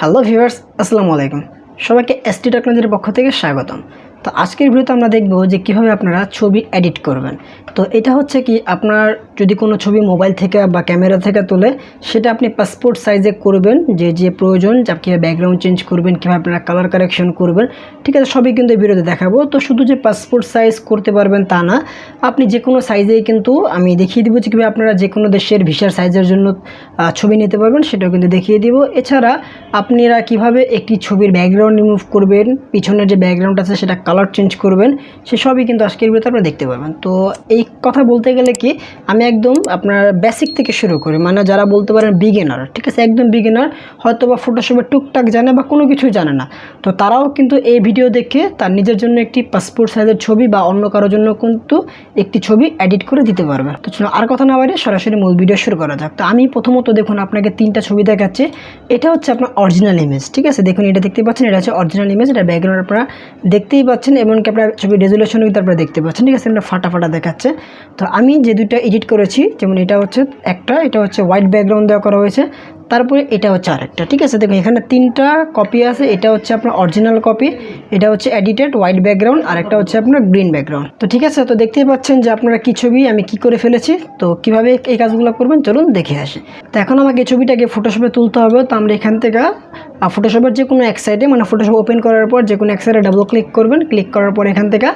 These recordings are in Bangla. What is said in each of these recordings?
হ্যালো ভিউয়ার্স, আসসালামু আলাইকুম। সবাইকে এসটি টেকনোলজির পক্ষ থেকে স্বাগতম। তো আজকের ভিডিওতে আমরা দেখব যে কিভাবে আপনারা ছবি এডিট করবেন। তো এটা হচ্ছে কি, আপনার যদি কোনো ছবি মোবাইল থেকে বা ক্যামেরা থেকে তোলে, সেটা আপনি পাসপোর্ট সাইজে করবেন, যে প্রয়োজন, যা কীভাবে ব্যাকগ্রাউন্ড চেঞ্জ করবেন, কীভাবে আপনারা কালার কারেকশন করবেন, ঠিক আছে, সবই কিন্তু এই ভিডিওতে দেখাবো। তো শুধু যে পাসপোর্ট সাইজ করতে পারবেন তা না, আপনি যে কোনো সাইজেই কিন্তু আমি দেখিয়ে দিব যে কীভাবে আপনারা যে কোনো দেশের ভিসার সাইজের জন্য ছবি নিতে পারবেন, সেটাও কিন্তু দেখিয়ে দিব। এছাড়া আপনারা কিভাবে একটি ছবির ব্যাকগ্রাউন্ড রিমুভ করবেন, পিছনের যে ব্যাকগ্রাউন্ড আছে সেটা কালার চেঞ্জ করবেন, সেসবই কিন্তু আজকের ভিডিওতে আপনারা দেখতে পারবেন। তো এই কথা বলতে গেলে কি, আমি একদম আপনার বেসিক থেকে শুরু করি, মানে যারা বলতে পারেন বিগিনার, ঠিক আছে, একদম বিগিনার, হয়তো বা ফটোশপের টুকটাক জানে বা কোনো কিছুই জানে না, তো তারাও কিন্তু এই ভিডিও দেখে তার নিজের জন্য একটি পাসপোর্ট সাইজের ছবি বা অন্য কারোর জন্য কিন্তু একটি ছবি এডিট করে দিতে পারবে। তো চলো আর কথা না বাইরে সরাসরি মূল ভিডিও শুরু করা যাক। তো আমি প্রথমত দেখুন আপনাকে তিনটা ছবি দেখাচ্ছি। এটা হচ্ছে আপনার অরিজিনাল ইমেজ, ঠিক আছে, দেখুন এটা দেখতে পাচ্ছেন, এটা হচ্ছে অরিজিনাল ইমেজ, এটা ব্যাকগ্রাউন্ড আপনারা দেখতেই পাচ্ছেন, এমনকি আপনার ছবির রেজুলেশনও কিন্তু আপনারা দেখতে পাচ্ছেন, ঠিক আছে, এটা ফাটা ফাটা দেখাচ্ছে। তো আমি যে দুইটা এডিট করেছি, যেমন এটা হচ্ছে একটা, এটা হচ্ছে হোয়াইট ব্যাকগ্রাউন্ড দেওয়া করা হয়েছে, তারপরে এটা হচ্ছে আরেকটা, ঠিক আছে, দেখুন এখানে তিনটা কপি আছে। এটা হচ্ছে আপনার অরিজিনাল কপি, এটা হচ্ছে এডিটেড হোয়াইট ব্যাকগ্রাউন্ড, আর একটা হচ্ছে আপনার গ্রিন ব্যাকগ্রাউন্ড। তো ঠিক আছে, তো দেখতেই পাচ্ছেন যে আপনারা কি ছবি আমি কি করে ফেলেছি। তো কিভাবে এই কাজগুলো করবেন চলুন দেখে আসি। তো এখন আমাকে ছবিটাকে ফটোশপে তুলতে হবে। তো আমরা এখান থেকে ফটোশপের যে কোনো এক সাইডে, মানে ফটোশপ ওপেন করার পর যে কোনো এক সাইডে ডাবল ক্লিক করবেন। ক্লিক করার পর এখান থেকে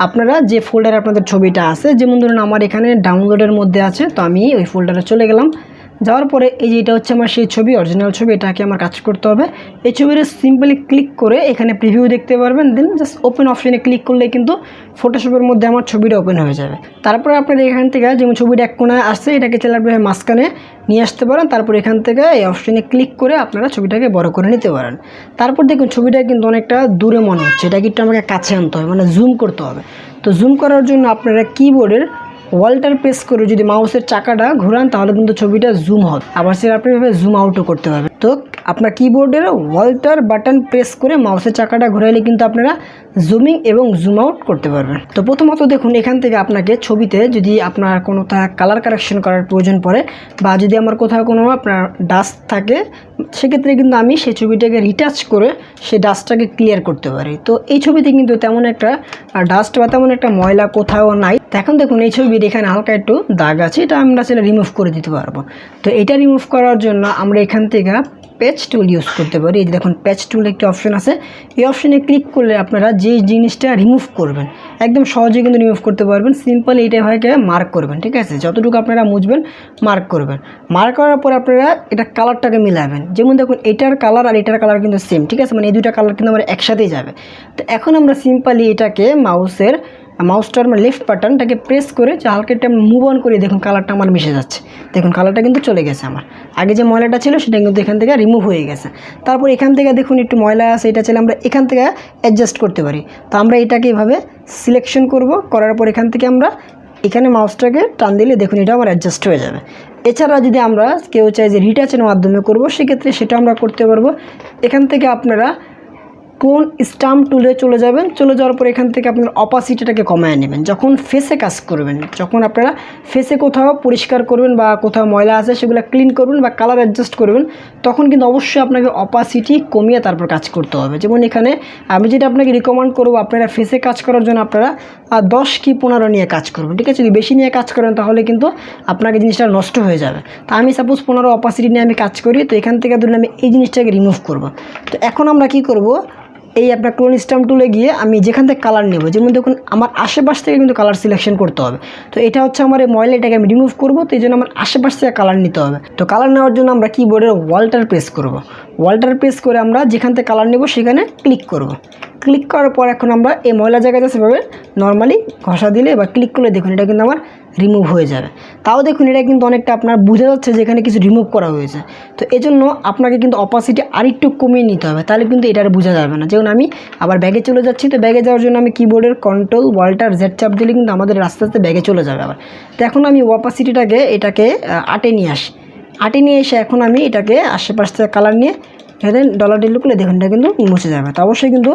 আপনারা যে ফোল্ডারে আপনাদের ছবিটা আছে, যেমন ধরুন আমার এখানে ডাউনলোডের মধ্যে আছে, তো আমি ওই ফোল্ডারে চলে গেলাম। যাওয়ার পরে এই যে এটা হচ্ছে আমার সেই ছবি, অরিজিনাল ছবি, এটাকে আমার কাজ করতে হবে। এই ছবিটা সিম্পলি ক্লিক করে এখানে প্রিভিউ দেখতে পারবেন, দেন জাস্ট ওপেন অপশানে ক্লিক করলে কিন্তু ফটোশপের মধ্যে আমার ছবিটা ওপেন হয়ে যাবে। তারপরে আপনারা এখান থেকে যেমন ছবিটা এক কোণায় আসছে, এটাকে চাইলে মাঝখানে নিয়ে আসতে পারেন। তারপর এখান থেকে এই অপশানে ক্লিক করে আপনারা ছবিটাকে বড় করে নিতে পারেন। তারপর দেখুন ছবিটা কিন্তু অনেকটা দূরে মনে হচ্ছে, এটা কিন্তু আমাকে কাছে আনতে হবে, মানে জুম করতে হবে। তো জুম করার জন্য আপনারা কিবোর্ডের ওয়াল্টার প্রেস করে যদি মাউসের চাকাটা ঘোরান, তাহলে কিন্তু ছবিটা জুম হবে। আবার সেটা আপনি এভাবে জুম আউটও করতে পারবেন। তো আপনার কিবোর্ডের ওয়াল্টার বাটন প্রেস করে মাউসের চাকাটা ঘোরাইলে কিন্তু আপনারা জুমিং এবং জুম আউট করতে পারবেন। তো প্রথমত দেখুন এখান থেকে আপনাকে ছবিতে যদি আপনার কোনো কালার কারেকশন করার প্রয়োজন পড়ে, বা যদি আমার কোথাও কোনো আপনার ডাস্ট থাকে, সেক্ষেত্রে কিন্তু আমি সেই ছবিটাকে রিটাচ করে সেই ডাস্টটাকে ক্লিয়ার করতে পারি। তো এই ছবিতে কিন্তু তেমন একটা ডাস্ট বা তেমন একটা ময়লা কোথাও নাই। তো এখন দেখুন এই ছবির এখানে হালকা একটু দাগ আছে, এটা আমরা সেটা রিমুভ করে দিতে পারবো। তো এটা রিমুভ করার জন্য আমরা এখান থেকে প্যাচ টুল ইউজ করতে পারি। এই দেখুন প্যাচ টুল একটি অপশন আছে, এই অপশনে ক্লিক করলে আপনারা যে জিনিসটা রিমুভ করবেন একদম সহজেই কিন্তু রিমুভ করতে পারবেন। সিম্পল এইটা হয় মার্ক করবেন, ঠিক আছে, যতটুকু আপনারা মুছবেন মার্ক করবেন। মার্ক করার পর আপনারা এটা কালারটাকে মিলাবেন। যেমন দেখুন এটার কালার আর এটার কালার কিন্তু সেম, ঠিক আছে, মানে এই দুইটা কালার কিন্তু আমার একসাথেই যাবে। তো এখন আমরা সিম্পলি এটাকে মাউসটার আমার লেফট বাটনটাকে প্রেস করে যে হালকা একটা মুভ অন করে দেখুন কালারটা আমার মিশে যাচ্ছে। দেখুন কালারটা কিন্তু চলে গেছে, আমার আগে যে ময়লাটা ছিল সেটা কিন্তু এখান থেকে রিমুভ হয়ে গেছে। তারপর এখান থেকে দেখুন একটু ময়লা আছে, এটা চাইলে আমরা এখান থেকে অ্যাডজাস্ট করতে পারি। তো আমরা এটাকে এভাবে সিলেকশন করব, করার পর এখান থেকে আমরা এখানে মাউসটাকে টান দিলে দেখুন এটা আমার অ্যাডজাস্ট হয়ে যাবে। এছাড়া যদি আমরা কেউ চাই যে রিটাচের মাধ্যমে করব, সেক্ষেত্রে সেটা আমরা করতে পারবো। এখান থেকে আপনারা কোন স্টাম্প টুলে চলে যাবেন, চলে যাওয়ার পর এখান থেকে আপনার অপাসিটিটাকে কমায় নেবেন। যখন ফেসে কাজ করবেন, যখন আপনারা ফেসে কোথাও পরিষ্কার করবেন বা কোথাও ময়লা আছে সেগুলো ক্লিন করবেন বা কালার অ্যাডজাস্ট করবেন, তখন কিন্তু অবশ্যই আপনাকে অপাসিটি কমিয়ে তারপর কাজ করতে হবে। যেমন এখানে আমি যেটা আপনাকে রিকমেন্ড করবো, আপনারা ফেসে কাজ করার জন্য আপনারা 10 কি 15 নিয়ে কাজ করবেন, ঠিক আছে। যদি বেশি নিয়ে কাজ করেন তাহলে কিন্তু আপনাকে জিনিসটা নষ্ট হয়ে যাবে। তো আমি সাপোজ 15 অপাসিটি নিয়ে আমি কাজ করি, তো এখান থেকে ধরুন আমি এই জিনিসটাকে রিমুভ করব। তো এখন আমরা কি করব, এই আপনার ক্লোন স্টাম্প টুলে গিয়ে আমি যেখান থেকে কালার নেব, যেমন দেখুন আমার আশেপাশ থেকে কিন্তু কালার সিলেকশন করতে হবে। তো এটা হচ্ছে আমার এই ময়লা, এটাকে আমি রিমুভ করবো, তো এই জন্য আমার আশেপাশ থেকে কালার নিতে হবে। তো কালার নেওয়ার জন্য আমরা কিবোর্ডের ওয়াল্টার প্রেস করব। ওয়াল্টার প্রেস করে আমরা যেখান থেকে কালার নেব সেখানে ক্লিক করব। ক্লিক করার পর এখন আমরা এই ময়লা জায়গাটা সেভাবে নর্মালি ঘষা দিলে বা ক্লিক করলে দেখুন এটা কিন্তু আমার রিমুভ হয়ে যাবে। তাও দেখুন এটা কিন্তু অনেকটা আপনার বোঝা যাচ্ছে যে এখানে কিছু রিমুভ করা হয়েছে। তো এজন্য আপনাকে কিন্তু অপাসিটি আরেকটু কমিয়ে নিতে হবে, তাহলে কিন্তু এটার বোঝা যাবে না। যেমন আমি আবার ব্যাগে চলে যাচ্ছি, তো ব্যাগে যাওয়ার জন্য আমি কিবোর্ডের কন্ট্রোল ওয়াল্টার জেড চাপ দিলে কিন্তু আমাদের আস্তে আস্তে ব্যাগে চলে যাবে আবার। তো এখন আমি অপাসিটিটাকে এটাকে 8-এ নিয়ে আসি। 8-এ নিয়ে এসে এখন আমি এটাকে আশেপাশ থেকে কালার নিয়ে দেন ডলার ডিল করলে দেখুন এটা কিন্তু মুছে যাবে। তো অবশ্যই কিন্তু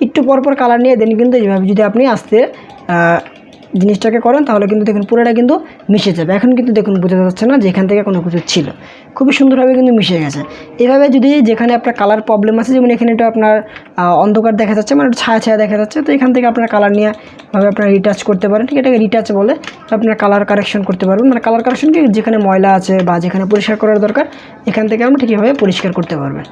একটু পরপর কালার নিয়ে দেন কিন্তু এইভাবে যদি আপনি আস্তে জিনিসটাকে করেন তাহলে কিন্তু দেখুন পুরোটা কিন্তু মিশে যাবে। এখন কিন্তু দেখুন বোঝা যাচ্ছে না যে এখান থেকে কোনো কিছু ছিল, খুবই সুন্দরভাবে কিন্তু মিশে গেছে। এভাবে যদি যেখানে আপনার কালার প্রবলেম আছে, যেমন এখানে একটু আপনার অন্ধকার দেখা যাচ্ছে, মানে একটু ছায়া ছায়া দেখা যাচ্ছে, তো এখান থেকে আপনার কালার নিয়ে ভাবে আপনারা রিটাচ করতে পারেন, ঠিক, এটাকে রিটাচ বলে। আপনার কালার কারেকশন করতে পারবেন, মানে কালার কারেকশন কি, যেখানে ময়লা আছে বা যেখানে পরিষ্কার করার দরকার এখান থেকে আমরা ঠিকভাবে পরিষ্কার করতে পারবেন।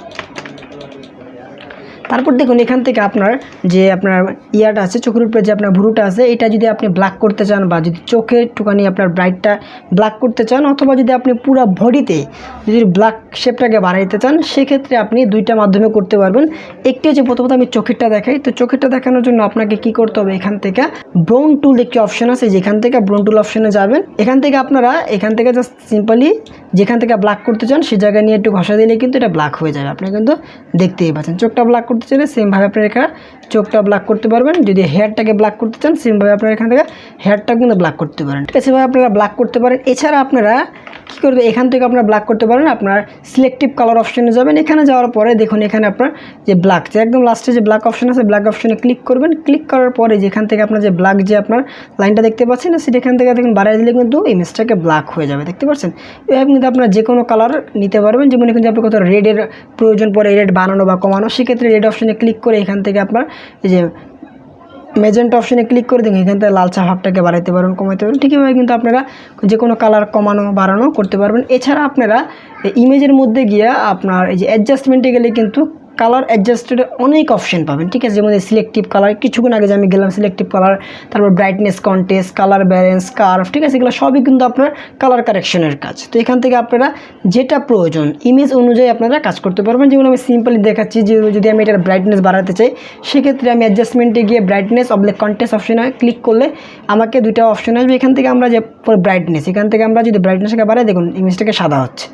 তারপর দেখুন এখান থেকে আপনার যে আপনার ইয়াটা আছে, চোখের উপরে যে আপনার ভুরুটা আছে, এটা যদি আপনি ব্ল্যাক করতে চান বা যদি চোখে একটুখানি আপনার ব্রাইটটা ব্ল্যাক করতে চান, অথবা যদি আপনি পুরো বডিতে যদি ব্ল্যাক শেপটাকে বাড়াইতে চান, সেক্ষেত্রে আপনি দুইটা মাধ্যমে করতে পারবেন। একটি হচ্ছে প্রথমত আমি চোখেরটা দেখাই। তো চোখেরটা দেখানোর জন্য আপনাকে কি করতে হবে, এখান থেকে ব্রাউন টুল একটি অপশন আছে, যেখান থেকে ব্রাউন টুল অপশনে যাবেন। এখান থেকে আপনারা এখান থেকে জাস্ট সিম্পলি যেখান থেকে ব্ল্যাক করতে চান সেই জায়গায় নিয়ে একটু ঘষা দিলে কিন্তু এটা ব্ল্যাক হয়ে যাবে। আপনি কিন্তু দেখতেই পাচ্ছেন চোখটা ব্ল্যাক করতে চাইলে সেমভাবে আপনার এখানে চোখটা ব্ল্যাক করতে পারবেন। যদি হেয়ারটাকে ব্ল্যাক করতে চান সেমভাবে আপনারা এখান থেকে হেয়ারটা কিন্তু ব্ল্যাক করতে পারেন, ঠিক আছে, সেভাবে আপনারা ব্ল্যাক করতে পারেন। এছাড়া আপনারা কী করবে, এখান থেকে আপনারা ব্ল্যাক করতে পারেন, আপনার সিলেক্টিভ কালার অপশনে যাবেন। এখানে যাওয়ার পরে দেখুন এখানে আপনার যে ব্ল্যাক, যে একদম লাস্টে যে ব্ল্যাক অপশন আছে, ব্ল্যাক অপশনে ক্লিক করবেন। ক্লিক করার পরে যেখান থেকে আপনার যে ব্ল্যাক যে আপনার লাইনটা দেখতে পাচ্ছেন না, সেটা এখান থেকে দেখুন বাড়াই দিলে কিন্তু ইমেজটাকে ব্ল্যাক হয়ে যাবে, দেখতে পাচ্ছেন। এভাবে কিন্তু আপনারা যে কোনো কালার নিতে পারবেন। যেমন এখানে আপনি কোথাও রেডের প্রয়োজন পড়ে, রেড বানানো বা কমানো, সেক্ষেত্রে রেড অপশনে ক্লিক করে এখান থেকে আপনার এই যে ম্যাজেন্টা অপশনে ক্লিক করে দেখুন এখান থেকে লালচা ভাবটাকে বাড়াইতে পারবেন, কমাইতে পারবেন। ঠিকভাবে কিন্তু আপনারা যে কোনো কালার কমানো বাড়ানো করতে পারবেন। এছাড়া আপনারা ইমেজের মধ্যে গিয়ে আপনার এই যে অ্যাডজাস্টমেন্টে গেলে কিন্তু কালার অ্যাডজাস্টেড অনেক অপশন পাবেন, ঠিক আছে। যেমন সিলেক্টিভ কালার, কিছুক্ষণ আগে যে আমি গেলাম সিলেক্টিভ কালার, তারপর brightness, contrast, colour balance, curve, ঠিক আছে, এগুলো সবই কিন্তু আপনার কালার কারেকশনের কাজ। তো এখান থেকে আপনারা যেটা প্রয়োজন ইমেজ অনুযায়ী আপনারা কাজ করতে পারবেন। যেমন আমি সিম্পলি দেখাচ্ছি যে যদি আমি এটার ব্রাইটনেস বাড়াতে চাই, সেক্ষেত্রে আমি অ্যাডজাস্টমেন্টে গিয়ে ব্রাইটনেস অবলিক কন্ট্রাস্ট অপশনে ক্লিক করলে আমাকে দুইটা অপশন আসবে। এখান থেকে আমরা যে ব্রাইটনেস, এখান থেকে আমরা যদি ব্রাইটনেসটাকে বাড়াই দেখুন ইমেজটাকে সাদা হচ্ছে,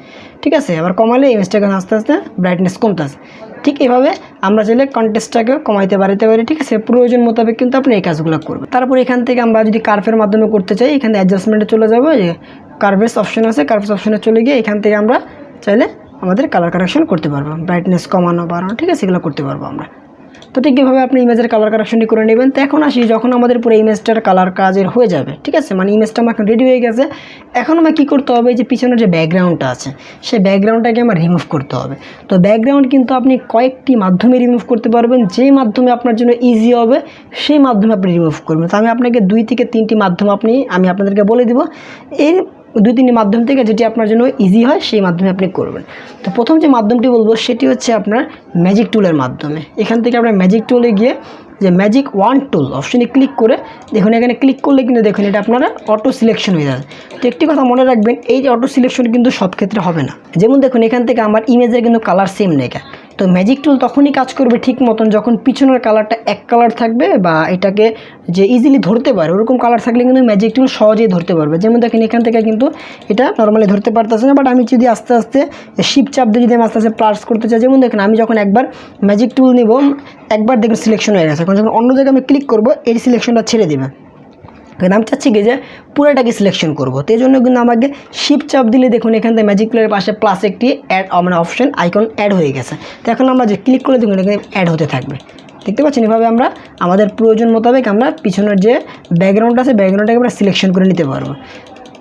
ঠিক আছে, আবার কমালে ইমেজটাকে আস্তে আস্তে ব্রাইটনেস কমতেছে। ঠিক এভাবে আমরা চাইলে কন্টেস্টটাকে কমাইতে বাড়াতে পারি, ঠিক আছে, প্রয়োজন মোতাবেক কিন্তু আপনি এই কাজগুলো করবেন। তারপর এখান থেকে আমরা যদি কার্ভের মাধ্যমে করতে চাই, এখানে অ্যাডজাস্টমেন্টে চলে যাবো, যে কার্ভেস অপশন আছে, কার্ভেস অপশনে চলে গিয়ে এখান থেকে আমরা চাইলে আমাদের কালার কারেকশন করতে পারবো, ব্রাইটনেস কমানো বাড়ানো, ঠিক আছে, এগুলো করতে পারবো আমরা। তো ঠিক এভাবে আপনি ইমেজের কালার কারেকশনটি করে নেবেন। তো এখন আসি, যখন আমাদের পুরো ইমেজটার কালার কাজের হয়ে যাবে, ঠিক আছে, মানে ইমেজটা আমার এখন রেডি হয়ে গেছে, এখন আমার কী করতে হবে, যে পিছনের যে ব্যাকগ্রাউন্ডটা আছে সেই ব্যাকগ্রাউন্ডটাকে আমার রিমুভ করতে হবে। তো ব্যাকগ্রাউন্ড কিন্তু আপনি কয়েকটি মাধ্যমে রিমুভ করতে পারবেন, যেই মাধ্যমে আপনার জন্য ইজি হবে সেই মাধ্যমে আপনি রিমুভ করবেন। তো আমি আপনাকে 2 থেকে 3টি মাধ্যম আমি আপনাদেরকে বলে দিব, এই 2-3টি মাধ্যম থেকে যেটি আপনার জন্য ইজি হয় সেই মাধ্যমে আপনি করবেন। তো প্রথম যে মাধ্যমটি বলবো সেটি হচ্ছে আপনার ম্যাজিক টুলের মাধ্যমে। এখান থেকে আপনার ম্যাজিক টুলে গিয়ে যে ম্যাজিক ওয়ান টুল অপশনে ক্লিক করে দেখুন, এখানে ক্লিক করলে কিন্তু দেখুন এটা আপনারা অটো সিলেকশন হয়ে যাবে। তো একটি কথা মনে রাখবেন, এই যে অটো সিলেকশন কিন্তু সব ক্ষেত্রে হবে না। যেমন দেখুন এখান থেকে আমার ইমেজের কিন্তু কালার সেম নেই, তো ম্যাজিক টুল তখনই কাজ করবে ঠিক মতন যখন পিছনের কালারটা এক কালার থাকবে বা এটাকে যে ইজিলি ধরতে পারে ওরকম কালার থাকলে কিন্তু ম্যাজিক টুল সহজেই ধরতে পারবে। যেমন দেখেন এখান থেকে কিন্তু এটা নর্মালি ধরতে পারতেছে না, বাট আমি যদি আস্তে আস্তে শিপ চাপ দিয়ে যদি আমি আস্তে আস্তে প্লাস করতে চাই, যেমন দেখেন আমি যখন একবার ম্যাজিক টুল নিব, একবার দেখুন সিলেকশন হয়ে গেছে, এখন যখন অন্য জায়গায় আমি ক্লিক করবো এই সিলেকশনটা ছেড়ে দেবে, কারণ আমি চাচ্ছি কি যে পুরোটাকে সিলেকশন করবো। তো এই জন্য কিন্তু আমাকে শিফট চাপ দিলে দেখুন এখান থেকে ম্যাজিক টুলের পাশে প্লাস একটি অ্যাড মানে অপশন আইকন অ্যাড হয়ে গেছে। তো এখন আমরা যে ক্লিক করলে দেখুন এখানে অ্যাড হতে থাকবে, দেখতে পাচ্ছেন। এভাবে আমরা আমাদের প্রয়োজন মোতাবেক আমরা পিছনের যে ব্যাকগ্রাউন্ড আছে ব্যাকগ্রাউন্ডটাকে আমরা সিলেকশন করে নিতে পারবো।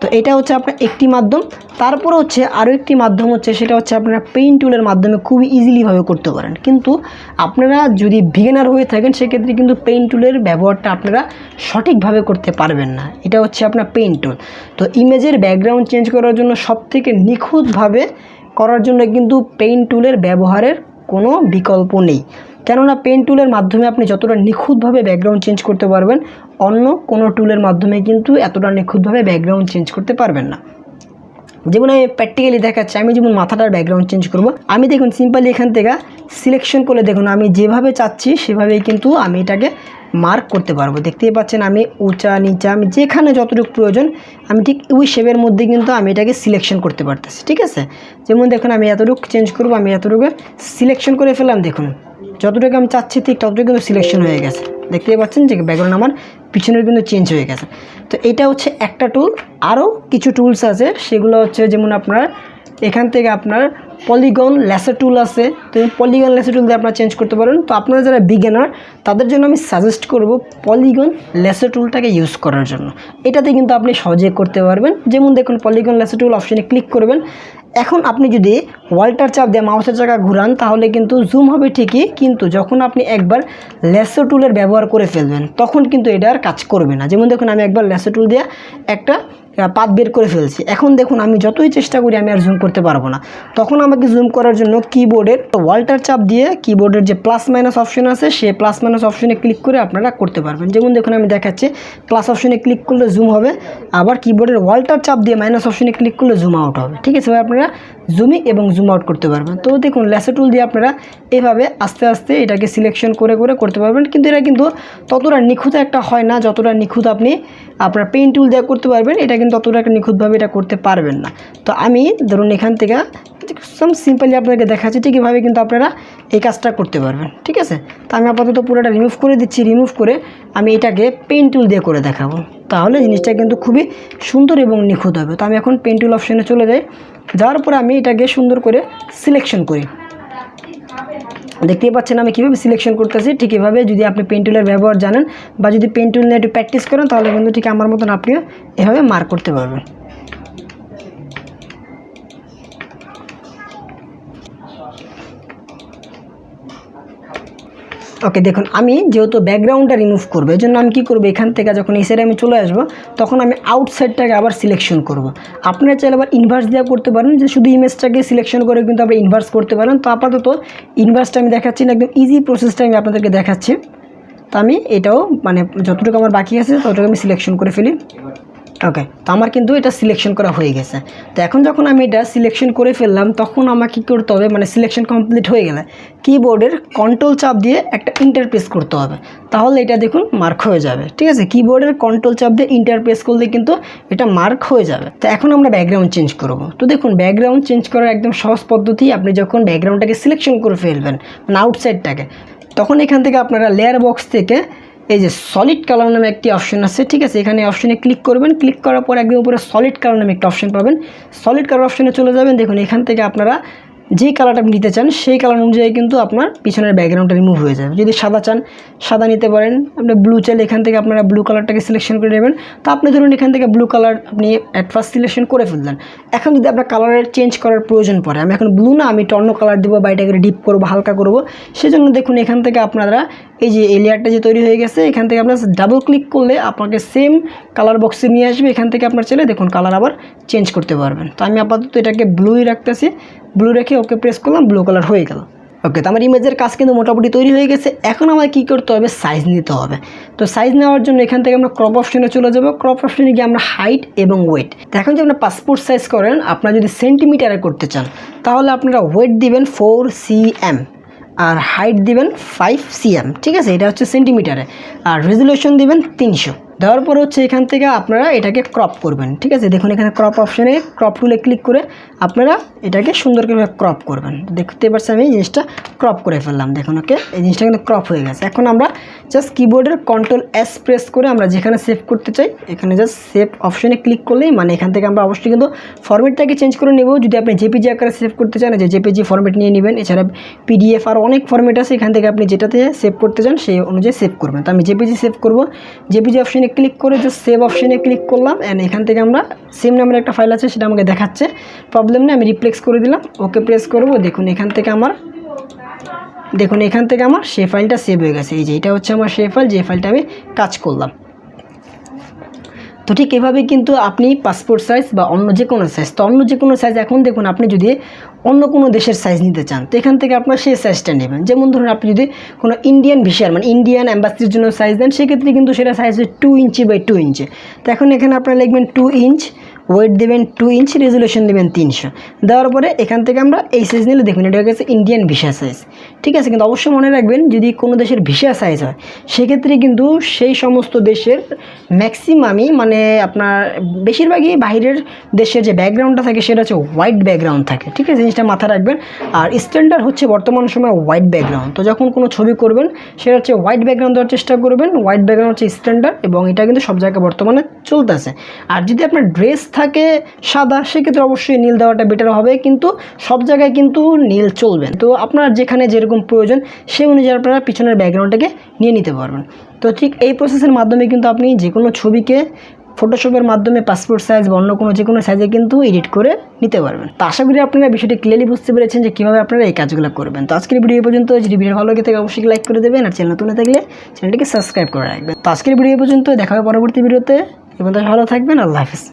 তো এটা হচ্ছে আপনার একটি মাধ্যম। তারপরে হচ্ছে আরও একটি মাধ্যম হচ্ছে, সেটা হচ্ছে আপনারা পেইন্ট টুলের মাধ্যমে খুবই ইজিলিভাবে করতে পারেন। কিন্তু আপনারা যদি বিগিনার হয়ে থাকেন সেক্ষেত্রে কিন্তু পেইন্ট টুলের ব্যবহারটা আপনারা সঠিকভাবে করতে পারবেন না। এটা হচ্ছে আপনার পেইন্ট টুল। তো ইমেজের ব্যাকগ্রাউন্ড চেঞ্জ করার জন্য সবথেকে নিখুঁতভাবে করার জন্য কিন্তু পেইন্ট টুলের ব্যবহারের কোনো বিকল্প নেই। কেননা পেইন্ট টুলের মাধ্যমে আপনি যতটা নিখুঁতভাবে ব্যাকগ্রাউন্ড চেঞ্জ করতে পারবেন, অন্য কোনো টুলের মাধ্যমে কিন্তু এতটা নিখুঁতভাবে ব্যাকগ্রাউন্ড চেঞ্জ করতে পারবেন না। যেমন আমি প্র্যাকটিক্যালি দেখাচ্ছি, আমি যেমন মাথাটার ব্যাকগ্রাউন্ড চেঞ্জ করব, আমি দেখুন সিম্পলি এখান থেকে সিলেকশন করে দেখুন আমি যেভাবে চাচ্ছি সেভাবেই কিন্তু আমি এটাকে মার্ক করতে পারবো। দেখতেই পাচ্ছেন আমি উঁচা নিচা আমি যেখানে যতটুকু প্রয়োজন আমি ঠিক ওই শেপের মধ্যে কিন্তু আমি এটাকে সিলেকশন করতে পারতেছি, ঠিক আছে। যেমন দেখুন আমি এতটুকু চেঞ্জ করব, আমি এতটুকু সিলেকশন করে ফেললাম, দেখুন যতটুকু আমি চাচ্ছি ঠিক ততটুকু কিন্তু সিলেকশন হয়ে গেছে। দেখতেই পাচ্ছেন যে ব্যাকগ্রাউন্ড আমার পিছনের কিন্তু চেঞ্জ হয়ে গেছে। তো এটা হচ্ছে একটা টুল। আরও কিছু টুলস আছে, সেগুলো হচ্ছে যেমন আপনার এখান থেকে আপনার পলিগন ল্যাসো টুল আছে, তো এই পলিগন ল্যাসো টুল দিয়ে আপনারা চেঞ্জ করতে পারেন। তো আপনারা যারা বিগিনার তাদের জন্য আমি সাজেস্ট করব পলিগন ল্যাসো টুলটাকে ইউজ করার জন্য। এটাতে কিন্তু আপনি সহজে করতে পারবেন। যেমন দেখুন পলিগন ল্যাসো টুল অপশনে ক্লিক করবেন। এখন আপনি যদি ওয়াল্টার চাপ দিয়ে মাউসের চাকা ঘুরান তাহলে কিন্তু জুম হবে ঠিকই, কিন্তু যখন আপনি একবার ল্যাসো টুলের ব্যবহার করে ফেলবেন তখন কিন্তু এটা আর কাজ করবে না। যেমন দেখুন আমি একবার ল্যাসো টুল দিয়ে একটা পাত বের করে ফেলছি। এখন দেখুন আমি যতই চেষ্টা করি আমি আর জুম করতে পারবো না। তখন আমাকে জুম করার জন্য কিবোর্ডের ওয়াল্টার চাপ দিয়ে কিবোর্ডের যে প্লাস মাইনাস অপশন আছে সেই প্লাস মাইনাস অপশনে ক্লিক করে আপনারা করতে পারবেন। যেমন দেখুন আমি দেখাচ্ছি, প্লাস অপশনে ক্লিক করলে জুম হবে, আবার কিবোর্ডের ওয়াল্টার চাপ দিয়ে মাইনাস অপশনে ক্লিক করলে জুম আউট হবে। ঠিক আছে, আপনারা জুমিং এবং জুম আউট করতে পারবেন। তো দেখুন ল্যাসো টুল দিয়ে আপনারা এভাবে আস্তে আস্তে এটাকে সিলেকশন করে করে করতে পারবেন, কিন্তু এটা কিন্তু ততটা নিখুঁত একটা হয় না যতটা নিখুঁত আপনি আপনার পেন টুল দিয়ে করতে পারবেন। এটা কিন্তু ততটা একটা নিখুঁতভাবে এটা করতে পারবেন না। তো আমি ধরুন এখান থেকে সিম্পলি আপনাদেরকে দেখাচ্ছি, ঠিক এভাবে কিন্তু আপনারা এই কাজটা করতে পারবেন। ঠিক আছে, তো আমি আপাতত পুরোটা রিমুভ করে দিচ্ছি। রিমুভ করে আমি এটাকে পেন টুল দিয়ে করে দেখাবো, তাহলে জিনিসটা কিন্তু খুবই সুন্দর এবং নিখুঁত হবে। তো আমি এখন পেন টুল অপশানে চলে যাই। যাওয়ার পরে আমি এটাকে সুন্দর করে সিলেকশন করি। দেখতেই পাচ্ছেন আমি কীভাবে সিলেকশন করতেছি। ঠিক এভাবে যদি আপনি পেন টুলের ব্যবহার জানেন বা যদি পেন টুল নিয়ে একটু প্র্যাকটিস করেন তাহলে কিন্তু ঠিক আমার মতন আপনিও এভাবে মার্ক করতে পারবেন। ওকে, দেখুন আমি যেহেতু ব্যাকগ্রাউন্ডটা রিমুভ করবো এই জন্য আমি কী করবো, এখান থেকে যখন এই সাইডে আমি চলে আসবো তখন আমি আউটসাইডটাকে আবার সিলেকশন করব। আপনারা চাইলে আবার ইনভার্স দেওয়া করতে পারেন, যে শুধু ইমেজটাকে সিলেকশন করে কিন্তু আপনি ইনভার্স করতে পারেন। তো আপাতত ইনভার্সটা আমি দেখাচ্ছি না, একদম ইজি প্রসেসটা আমি আপনাদেরকে দেখাচ্ছি। তো আমি এটাও মানে যতটুকু আমার বাকি আছে ততটুকু আমি সিলেকশন করে ফেলি। ওকে, তো আমার কিন্তু এটা সিলেকশন করা হয়ে গেছে। তো এখন যখন আমি এটা সিলেকশন করে ফেললাম তখন আমাকে কী করতে হবে, মানে সিলেকশন কমপ্লিট হয়ে গেলে কিবোর্ডের কন্ট্রোল চাপ দিয়ে একটা ইন্টারপ্রেস করতে হবে, তাহলে এটা দেখুন মার্ক হয়ে যাবে। ঠিক আছে, কিবোর্ডের কন্ট্রোল চাপ দিয়ে ইন্টারপ্রেস করলে কিন্তু এটা মার্ক হয়ে যাবে। তো এখন আমরা ব্যাকগ্রাউন্ড চেঞ্জ করব। তো দেখুন ব্যাকগ্রাউন্ড চেঞ্জ করার একদম সহজ পদ্ধতি, আপনি যখন ব্যাকগ্রাউন্ডটাকে সিলেকশন করে ফেলবেন মানে আউটসাইডটাকে, তখন এখান থেকে আপনারা লেয়ার বক্স থেকে এই যে সলিড কালার নামে একটি অপশন আছে। ঠিক আছে, এখানে অপশনে ক্লিক করবেন। ক্লিক করার পর একদম উপরে সলিড কালার নামে একটা অপশন পাবেন। সলিড কালার অপশনে চলে যাবেন। দেখুন এখান থেকে আপনারা যেই কালারটা আপনি নিতে চান সেই কালার অনুযায়ী কিন্তু আপনার পিছনের ব্যাকগ্রাউন্ডটা রিমুভ হয়ে যাবে। যদি সাদা চান সাদা নিতে পারেন, আপনি ব্লু চাইলে এখান থেকে আপনারা ব্লু কালারটাকে সিলেকশন করে নেবেন। তো আপনি ধরুন এখান থেকে ব্লু কালার আপনি অ্যাট ফার্স্ট সিলেকশন করে ফেললেন। এখন যদি আপনার কালারের চেঞ্জ করার প্রয়োজন পড়ে, আমি এখন ব্লু না আমি টর্ন কালার দেবো বা এটাকে ডিপ করবো, হালকা করবো, সেজন্য দেখুন এখান থেকে আপনারা এই যে এই লেয়ারটা যে তৈরি হয়ে গেছে এখান থেকে আপনার ডাবল ক্লিক করলে আপনাকে সেম কালার বক্সে নিয়ে আসবে। এখান থেকে আপনার চাইলে দেখুন কালার আবার চেঞ্জ করতে পারবেন। তো আমি আপাতত এটাকে ব্লুই রাখতেছি, ব্লু রেখে ওকে প্রেস করলাম, ব্লু কালার হয়ে গেল। ওকে, তো আমার ইমেজের কাজ কিন্তু মোটামুটি তৈরি হয়ে গেছে। এখন আমার কী করতে হবে, সাইজ নিতে হবে। তো সাইজ নেওয়ার জন্য এখান থেকে আমরা ক্রপ অপশনে চলে যাব। ক্রপ অপশনে গিয়ে আমরা হাইট এবং ওয়েট, তো এখন যদি আপনার পাসপোর্ট সাইজ করেন, আপনারা যদি সেন্টিমিটারে করতে চান তাহলে আপনারা ওয়েট দিবেন 4 cm আর হাইট দিবেন 5 cm। ঠিক আছে, এটা হচ্ছে সেন্টিমিটারে। আর রেজুলেশন দিবেন 300। দেওয়ার পরে হচ্ছে এখান থেকে আপনারা এটাকে ক্রপ করবেন। ঠিক আছে, দেখুন এখানে ক্রপ অপশনে ক্রপ টুলে ক্লিক করে আপনারা এটাকে সুন্দর করে ক্রপ করবেন। দেখতে পাচ্ছেন আমি জিনিসটা ক্রপ করে ফেললাম। দেখুন ওকে, এই জিনিসটা কিন্তু ক্রপ হয়ে গেছে। এখন আমরা জাস্ট কিবোর্ডের কন্ট্রোল S প্রেস করে আমরা যেখানে সেভ করতে চাই এখানে জাস্ট সেভ অপশনে ক্লিক করলেই মানে এখান থেকে আমরা অবশ্যই কিন্তু ফরম্যাটটাকে চেঞ্জ করে নেব। যদি আপনি জেপিজি আকারে সেভ করতে চান যে জেপিজি ফরম্যাট নিয়ে নেবেন, এছাড়া PDF আর অনেক ফরম্যাট আছে, এখান থেকে আপনি যেটাতে সেভ করতে চান সেই অনুযায়ী সেভ করবেন। তো আমি জেপিজি সেভ করব। জেপিজি অপশনে ক্লিক করে জাস্ট সেভ অপশনে ক্লিক করলাম অ্যান্ড এখান থেকে আমরা সেম নামের একটা ফাইল আছে সেটা আমাকে দেখাচ্ছে, প্রবলেম নেই, আমি রিপ্লেস করে দিলাম। ওকে প্রেস করব। দেখুন এখান থেকে আমার সেই ফাইলটা সেভ হয়ে গেছে। এই যে এটা হচ্ছে আমার সেই ফাইল, যে ফাইলটা আমি কাজ করলাম। তো ঠিক এভাবে কিন্তু আপনি পাসপোর্ট সাইজ বা অন্য যে কোনো সাইজ, তো অন্য যে কোনো সাইজ এখন দেখুন আপনি যদি অন্য কোনো দেশের সাইজ নিতে চান তো এখান থেকে আপনার সেই সাইজটা নেবেন। যেমন ধরুন আপনি যদি কোনো ইন্ডিয়ান ভিসার মানে ইন্ডিয়ান অ্যাম্বাসির জন্য সাইজ দেন, সেক্ষেত্রে কিন্তু সেটা সাইজ হচ্ছে 2 ইঞ্চি বাই 2 ইঞ্চি। তো এখন এখানে আপনারা লিখবেন 2 ইঞ্চ, ওয়েট দেবেন 2 ইঞ্চ, রেজুলেশন দেবেন 300। দেওয়ার পরে এখান থেকে আমরা এই সাইজ নিলে দেখুন এটা হচ্ছে ইন্ডিয়ান ভিসা সাইজ। ঠিক আছে, কিন্তু অবশ্যই মনে রাখবেন যদি কোনো দেশের ভিসা সাইজ হয় সেক্ষেত্রে কিন্তু সেই সমস্ত দেশের ম্যাক্সিমামই মানে আপনার বেশিরভাগই বাইরের দেশের যে ব্যাকগ্রাউন্ডটা থাকে সেটা হচ্ছে হোয়াইট ব্যাকগ্রাউন্ড থাকে। ঠিক আছে, জিনিসটা মাথায় রাখবেন। আর স্ট্যান্ডার্ড হচ্ছে বর্তমান সময় হোয়াইট ব্যাকগ্রাউন্ড। তো যখন কোনো ছবি করবেন সেটা হচ্ছে হোয়াইট ব্যাকগ্রাউন্ড দেওয়ার চেষ্টা করবেন। হোয়াইট ব্যাকগ্রাউন্ড হচ্ছে স্ট্যান্ডার্ড এবং এটা কিন্তু সব জায়গায় বর্তমানে চলতেছে। আর যদি আপনার ড্রেস থাকে সাদা সেক্ষেত্রে অবশ্যই নীল দেওয়াটা বেটার হবে, কিন্তু সব জায়গায় কিন্তু নীল চলবে। তো আপনার যেখানে যেরকম প্রয়োজন সেই অনুযায়ী আপনারা পিছনের ব্যাকগ্রাউন্ডটাকে নিয়ে নিতে পারবেন। তো ঠিক এই প্রসেসের মাধ্যমে কিন্তু আপনি যে কোনো ছবিকে ফটোশপের মাধ্যমে পাসপোর্ট সাইজ বা অন্য কোনো যে কোনো সাইজে কিন্তু এডিট করে নিতে পারবেন। তো আশা করি আপনারা বিষয়টি ক্লিয়ারলি বুঝতে পেরেছেন যে কীভাবে আপনারা এই কাজগুলো করবেন। তো আজকের ভিডিও পর্যন্ত, যদি ভিডিও ভালো লাগে থাকে অবশ্যই লাইক করে দেবেন, আর চ্যানেল নতুন থাকলে চ্যানেলটিকে সাবস্ক্রাইব করে রাখবেন। তো আজকের ভিডিও পর্যন্ত, দেখা হবে পরবর্তী ভিডিওতে, এবং ভালো থাকবেন। আল্লাহ হাফেজ।